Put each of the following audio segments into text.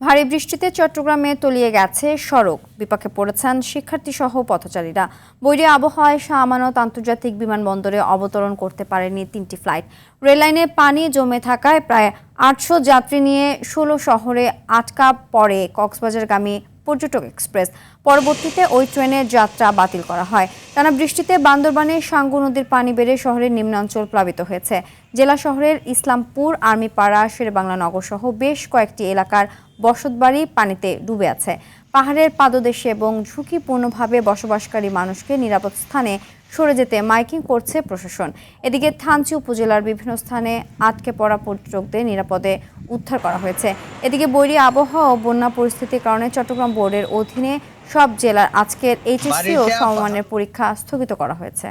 ভারী বৃষ্টিতে চট্টগ্রামে তলিয়ে গেছে সড়ক, বিপাকে পড়েছেন শিক্ষার্থীসহ পথচারীরা। বৈরী আবহাওয়ায় শাহ আমানত আন্তর্জাতিক বিমানবন্দরে অবতরণ করতে পারেনি 3টি ফ্লাইট। রেললাইনে পানি জমে থাকায় প্রায় 800 যাত্রী নিয়ে 16 শহরে আটকা পড়ে কক্সবাজারগামী পর্যটক এক্সপ্রেস। পরবর্তীতে ওই ট্রেনের যাত্রা বাতিল করা হয়। টানা বৃষ্টিতে বান্দরবানে সাঙ্গু নদীর পানি বেড়ে শহরের নিম্নাঞ্চল প্লাবিত হয়েছে। জেলা শহরের ইসলামপুর, আর্মিপাড়া, শেরেবাংলা নগর সহ বেশ কয়েকটি এলাকার বসতবাড়ি পানিতে ডুবে আছে। পাহাড়ের পাদদেশে এবং ঝুঁকিপূর্ণভাবে বসবাসকারী মানুষকে নিরাপদ স্থানে সরে যেতে মাইকিং করছে প্রশাসন। এদিকে থানচি উপজেলার বিভিন্ন স্থানে আটকে পড়া পর্যটকদের নিরাপদে উদ্ধার করা হয়েছে। এদিকে বৈরী আবহাওয়া ও বন্যা পরিস্থিতির কারণে চট্টগ্রাম বোর্ডের অধীনে সব জেলার আজকের এইচএসসি ও সমমানের পরীক্ষা স্থগিত করা হয়েছে।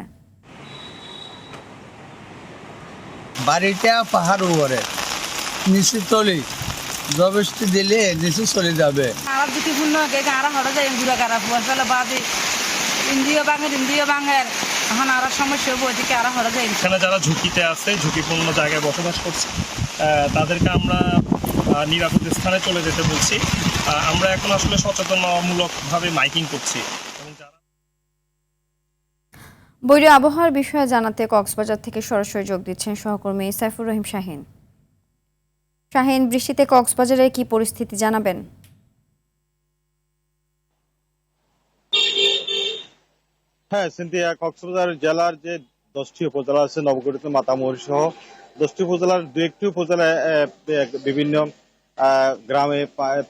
বাড়িটা পাহাড় উপরে নিচে তলি, বৃষ্টি দিলে নিচে চলে যাবে। আর ঝুঁকিপূর্ণ গাড়া হরা যায় ঘুরা গাড়া ফুয়াশালা বাদে ইন্দ্রিয় বাঙের এখন আর সমস্যা হবো এদিকে আর হরা যায়। এখানে যারা ঝুঁকিতে আছে, ঝুঁকিপূর্ণ জায়গায় বসবাস করছে, তাদেরকে আমরা নিরাপদ স্থানে চলে যেতে বলছি। আমরা এখন আসলে সচেতনমূলকভাবে মাইকিং করছি। বৈরী আবহাওয়ার বিষয়ে জানাতে কক্সবাজার থেকে সরাসরি যোগ দিচ্ছেন সহকর্মী সাইফুর রহিম শাহিন। শাহিন, বৃষ্টিতে কক্সবাজারে কি পরিস্থিতি জানাবেন? হ্যাঁ সিনথিয়া, কক্সবাজার জেলার যে 10টি উপজেলা আছে, নবগঠিত মাতামুহুরী সহ 10টি উপজেলার 2-1টি উপজেলায় বিভিন্ন গ্রামে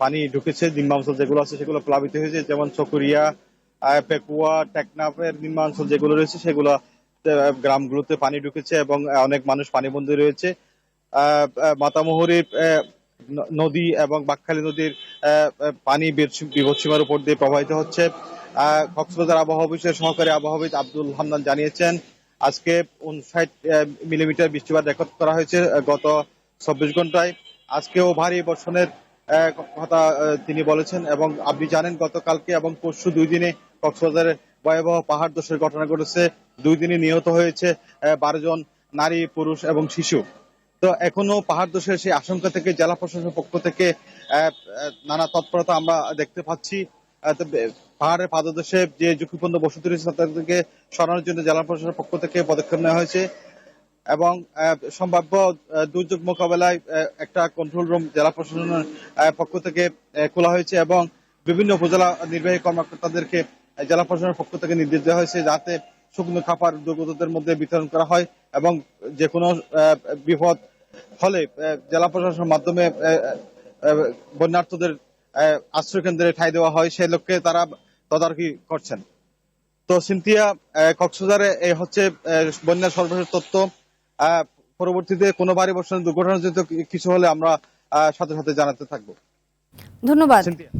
পানি ঢুকেছে। নিম্নাঞ্চল যেগুলো আছে সেগুলো প্লাবিত হয়েছে, যেমন চকরিয়া, পেকুয়া, টেকনাফের নিম্নাঞ্চল যেগুলো রয়েছে সেগুলো গ্রামগুলোতে পানি ঢুকেছে এবং অনেক মানুষ পানিবন্দী রয়েছে। মাতামুহুরী নদী এবং বাঁকখালী নদীর পানি বিপদসীমার উপর দিয়ে প্রবাহিত হচ্ছে। কক্সবাজার আবহাওয়া অফিসের সহকারী আবহাওয়াবিদ আব্দুল হান্নান জানিয়েছেন আজকে 59 মিলিমিটার বৃষ্টিপাত রেকর্ড করা হয়েছে গত 24 ঘন্টায়। আজকেও ভারী বর্ষণের কথা তিনি বলেছেন এবং আপনি জানেন গতকালকে এবং পরশু 2 দিনে কক্সবাজারে ভয়াবহ পাহাড় ধসের ঘটনা ঘটেছে। 2 দিনে নিহত হয়েছে 12 জন নারী, পুরুষ এবং শিশু। তো এখনো পাহাড় ধসের সেই আশঙ্কা থেকে জেলা প্রশাসনের পক্ষ থেকে নানা তৎপরতা আমরা দেখতে পাচ্ছি। পাহাড়ের পাদদেশে যে ঝুঁকিপূর্ণ বসতি রয়েছে তাদেরকে সরানোর জন্য জেলা প্রশাসনের পক্ষ থেকে পদক্ষেপ নেওয়া হয়েছে এবং সম্ভাব্য দুর্যোগ মোকাবেলায় একটা কন্ট্রোল রুম জেলা প্রশাসনের পক্ষ থেকে খোলা হয়েছে এবং বিভিন্ন উপজেলা নির্বাহী কর্মকর্তাদেরকে জেলা প্রশাসনের পক্ষ থেকে নির্দেশ দেওয়া হয়েছে যাতে শুকনো খাবার দুর্গতদের মধ্যে বিতরণ করা হয় এবং যে কোনো বিপদ হলে জেলা প্রশাসনের মাধ্যমে বন্যার্থদের আশ্রয় কেন্দ্রে ঠাঁই দেওয়া হয়, সেই লক্ষ্যে তারা তদারকি করছেন। তো সিনথিয়া, কক্সবাজারে এই হচ্ছে বন্যার সর্বশেষ তথ্য। পরবর্তীতে কোনো ভারী বর্ষণের দুর্ঘটনাজনিত কিছু হলে আমরা সাথে সাথে জানাতে থাকবো। ধন্যবাদ। সিনথিয়া।